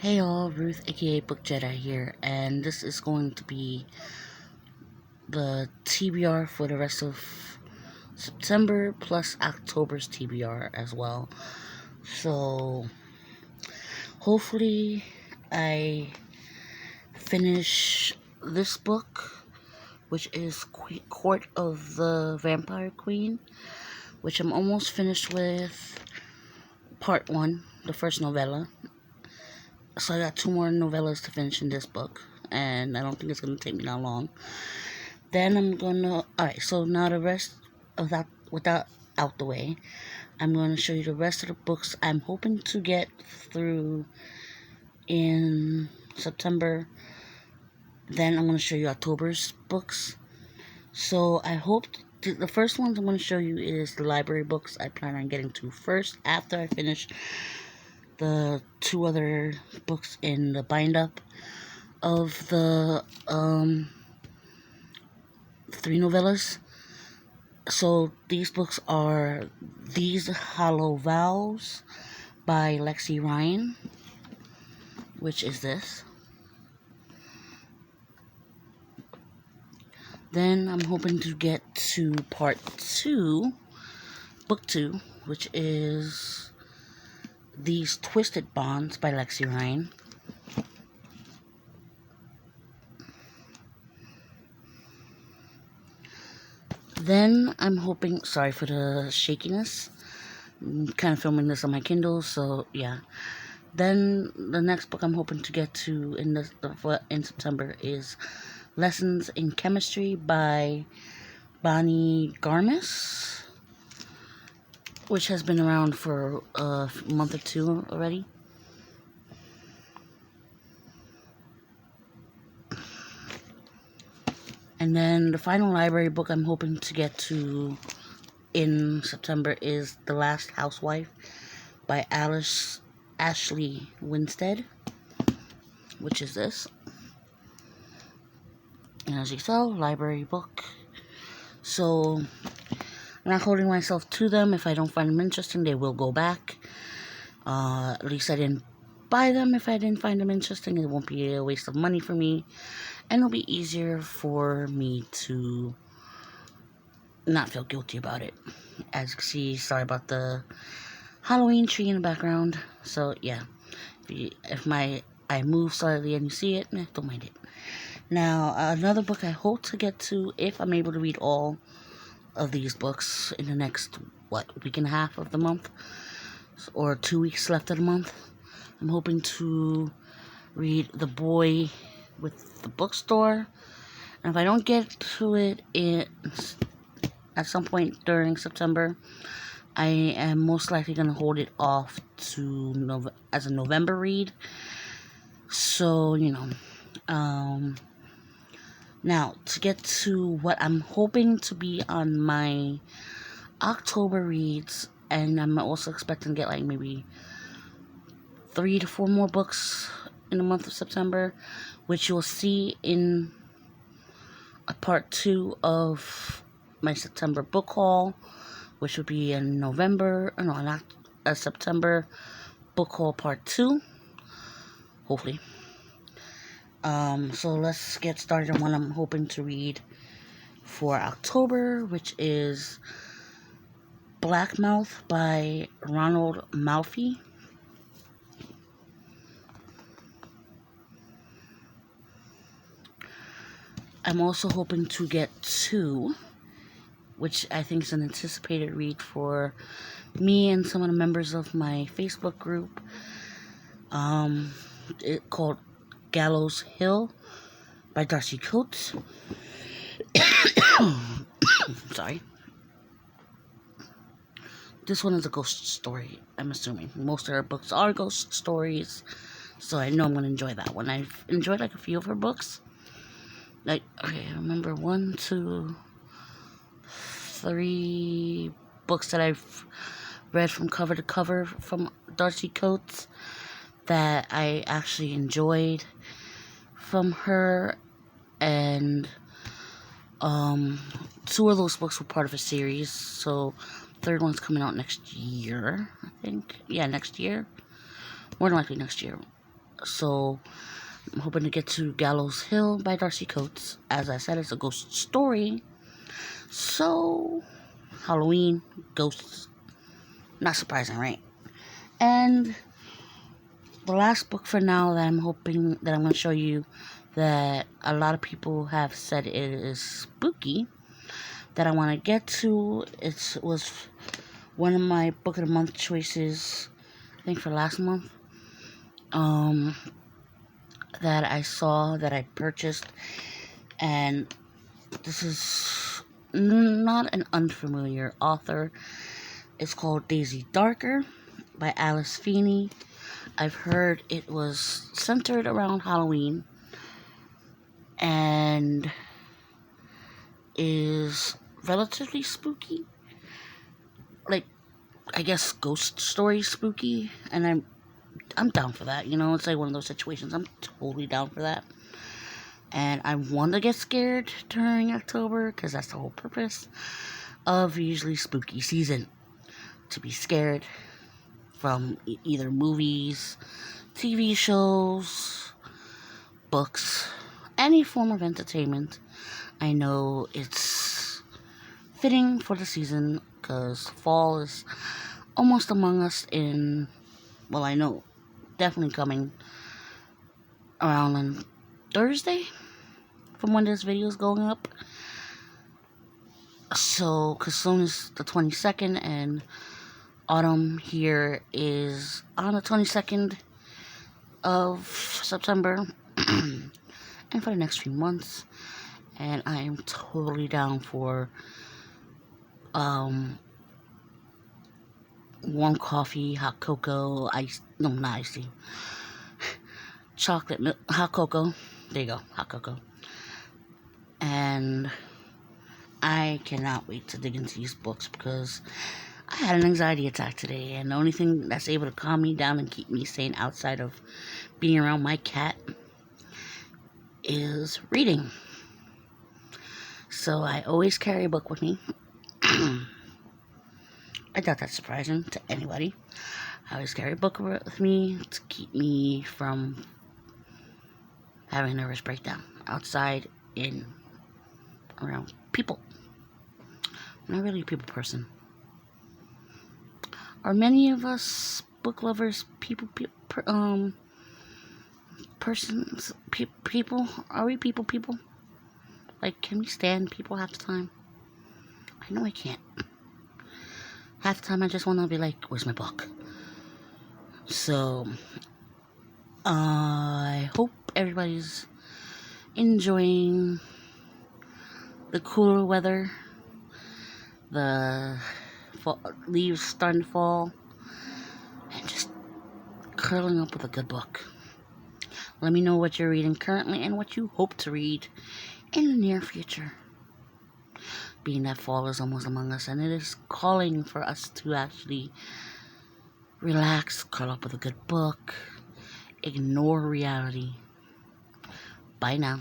Hey all, Ruth aka Book Jedi here, and this is going to be the TBR for the rest of September plus October's TBR as well. So hopefully I finish this book, which is Court of the Vampire Queen, which I'm almost finished with part 1, the first novella. So I got 2 more novellas to finish in this book, and I don't think it's going to take me that long. Then I'm gonna, alright, so now the rest of that, with that out the way, I'm going to show you the rest of the books I'm hoping to get through in September. Then I'm going to show you October's books. So I hope, the first ones I'm going to show you is the library books I plan on getting to first after I finish the 2 other books in the bind up of the 3 novellas. So these books are These Hollow Vows by Lexi Ryan, which is this. Then I'm hoping to get to part 2, book 2, which is These Twisted Bonds by Lexi Ryan. Then I'm hoping, sorry for the shakiness, I'm kind of filming this on my Kindle, so yeah. Then the next book I'm hoping to get to in September is Lessons in Chemistry by Bonnie Garmis, which has been around for a month or 2 already. And then the final library book I'm hoping to get to in September is The Last Housewife by Ashley Winstead, which is this. And as you saw, library book. So I'm not holding myself to them. If I don't find them interesting, they will go back. At least I didn't buy them if I didn't find them interesting. It won't be a waste of money for me, and it'll be easier for me to not feel guilty about it. As you can see, sorry about the Halloween tree in the background. So yeah, if I move slightly and you see it, don't mind it. Now, another book I hope to get to, if I'm able to read all of these books in the next, week and a half of the month, or 2 weeks left of the month. I'm hoping to read The Boy with the Bookstore, and if I don't get to it at some point during September, I am most likely going to hold it off to as a November read. So, now, to get to what I'm hoping to be on my October reads, and I'm also expecting to get like maybe 3 to 4 more books in the month of September, which you'll see in a part 2 of my September book haul, which will be in not a September book haul part 2, hopefully. So let's get started on what I'm hoping to read for October, which is Blackmouth by Ronald Malfi. I'm also hoping to get to, which I think is an anticipated read for me and some of the members of my Facebook group, called Gallows Hill by Darcy Coates. Sorry. This one is a ghost story, I'm assuming. Most of her books are ghost stories, so I know I'm going to enjoy that one. I've enjoyed like a few of her books. Like, okay, I remember 1, 2, 3 books that I've read from cover to cover from Darcy Coates that I actually enjoyed from her, and 2 of those books were part of a series, so third one's coming out next year, I think. Yeah, next year. More than likely next year. So I'm hoping to get to Gallows Hill by Darcy Coates. As I said, it's a ghost story. So, Halloween, ghosts, not surprising, right? And the last book for now that I'm hoping that I'm going to show you that a lot of people have said it is spooky that I want to get to. It was one of my book of the month choices, I think for last month, that I saw, that I purchased, and this is not an unfamiliar author. It's called Daisy Darker by Alice Feeney. I've heard it was centered around Halloween and is relatively spooky. Like, I guess ghost story spooky, and I'm down for that. You know, it's like one of those situations. I'm totally down for that. And I want to get scared during October because that's the whole purpose of usually spooky season. To be scared from either movies, TV shows, books, any form of entertainment. I know it's fitting for the season because fall is almost among us well, I know, definitely coming around on Thursday from when this video is going up. So, because soon is the 22nd, and autumn here is on the 22nd of September, and for the next few months. And I am totally down for warm coffee, hot cocoa, not iced tea, chocolate milk, hot cocoa. There you go, hot cocoa. And I cannot wait to dig into these books because I had an anxiety attack today, and the only thing that's able to calm me down and keep me sane outside of being around my cat is reading. So I always carry a book with me. I doubt that's surprising to anybody. I always carry a book with me to keep me from having a nervous breakdown outside, around people. I'm not really a people person. Are many of us book lovers persons? People? Are we people? Like, can we stand people half the time? I know I can't. Half the time I just want to be like, where's my book? So, I hope everybody's enjoying the cooler weather, the leaves starting to fall, and just curling up with a good book. Let me know what you're reading currently and what you hope to read in the near future. Being that fall is almost among us, and it is calling for us to actually relax, curl up with a good book, ignore reality. Bye now.